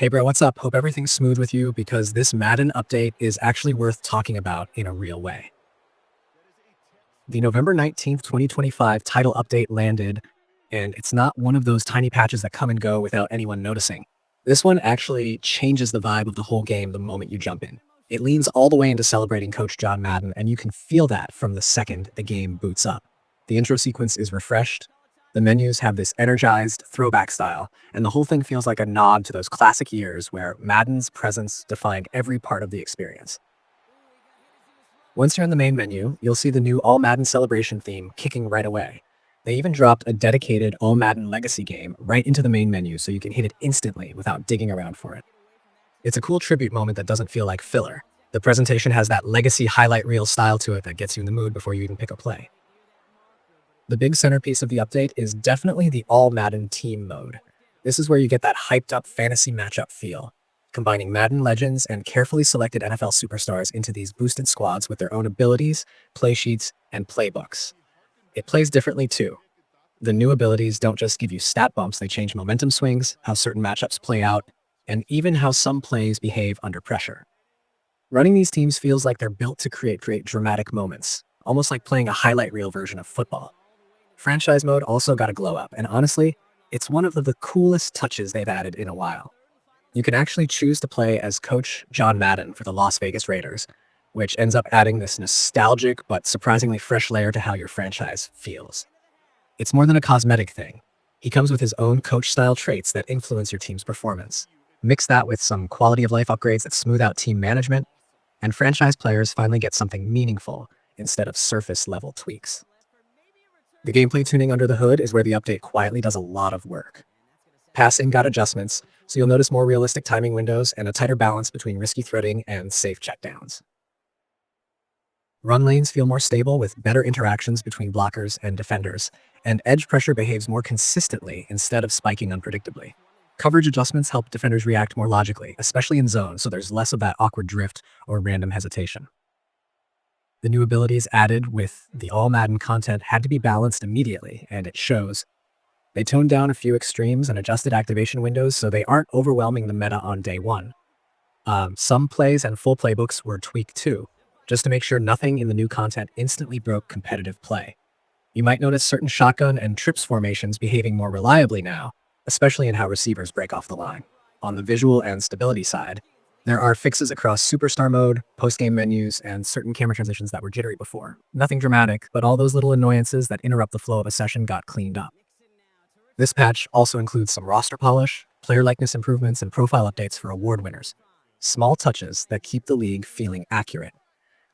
Hey bro, what's up? Hope everything's smooth with you because this Madden update is actually worth talking about in a real way. The November 19th, 2025 title update landed, and it's not one of those tiny patches that come and go without anyone noticing. This one actually changes the vibe of the whole game the moment you jump in. It leans all the way into celebrating Coach John Madden, and you can feel that from the second the game boots up. The intro sequence is refreshed, the menus have this energized throwback style, and the whole thing feels like a nod to those classic years where Madden's presence defined every part of the experience. Once you're in the main menu, you'll see the new All-Madden celebration theme kicking right away. They even dropped a dedicated All-Madden legacy game right into the main menu so you can hit it instantly without digging around for it. It's a cool tribute moment that doesn't feel like filler. The presentation has that legacy highlight reel style to it that gets you in the mood before you even pick a play. The big centerpiece of the update is definitely the All-Madden team mode. This is where you get that hyped-up fantasy matchup feel, combining Madden legends and carefully selected NFL superstars into these boosted squads with their own abilities, playsheets, and playbooks. It plays differently too. The new abilities don't just give you stat bumps, they change momentum swings, how certain matchups play out, and even how some plays behave under pressure. Running these teams feels like they're built to create dramatic moments, almost like playing a highlight reel version of football. Franchise mode also got a glow up, and honestly, it's one of the coolest touches they've added in a while. You can actually choose to play as Coach John Madden for the Las Vegas Raiders, which ends up adding this nostalgic but surprisingly fresh layer to how your franchise feels. It's more than a cosmetic thing. He comes with his own coach-style traits that influence your team's performance. Mix that with some quality-of-life upgrades that smooth out team management, and franchise players finally get something meaningful instead of surface-level tweaks. The gameplay tuning under the hood is where the update quietly does a lot of work. Passing got adjustments, so you'll notice more realistic timing windows and a tighter balance between risky threading and safe checkdowns. Run lanes feel more stable with better interactions between blockers and defenders, and edge pressure behaves more consistently instead of spiking unpredictably. Coverage adjustments help defenders react more logically, especially in zone, so there's less of that awkward drift or random hesitation. The new abilities added with the All-Madden content had to be balanced immediately, and it shows. They toned down a few extremes and adjusted activation windows so they aren't overwhelming the meta on day one. Some plays and full playbooks were tweaked too, just to make sure nothing in the new content instantly broke competitive play. You might notice certain shotgun and trips formations behaving more reliably now, especially in how receivers break off the line. On the visual and stability side, there are fixes across superstar mode, post-game menus, and certain camera transitions that were jittery before. Nothing dramatic, but all those little annoyances that interrupt the flow of a session got cleaned up. This patch also includes some roster polish, player likeness improvements, and profile updates for award winners. Small touches that keep the league feeling accurate.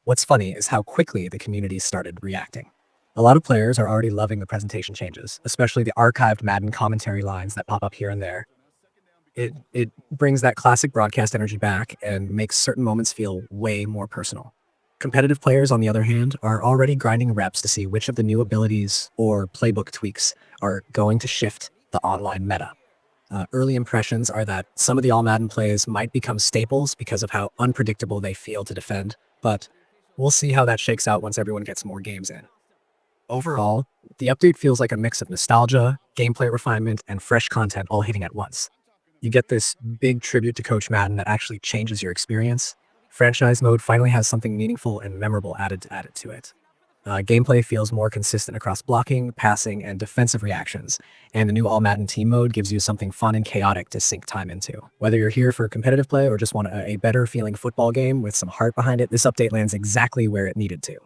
What's funny is how quickly the community started reacting. A lot of players are already loving the presentation changes, especially the archived Madden commentary lines that pop up here and there. It brings that classic broadcast energy back and makes certain moments feel way more personal. Competitive players, on the other hand, are already grinding reps to see which of the new abilities or playbook tweaks are going to shift the online meta. Early impressions are that some of the All-Madden plays might become staples because of how unpredictable they feel to defend, but we'll see how that shakes out once everyone gets more games in. Overall, the update feels like a mix of nostalgia, gameplay refinement, and fresh content all hitting at once. You get this big tribute to Coach Madden that actually changes your experience. Franchise mode finally has something meaningful and memorable added to it. Gameplay feels more consistent across blocking, passing, and defensive reactions, and the new All-Madden team mode gives you something fun and chaotic to sink time into. Whether you're here for competitive play or just want a better feeling football game with some heart behind it, this update lands exactly where it needed to.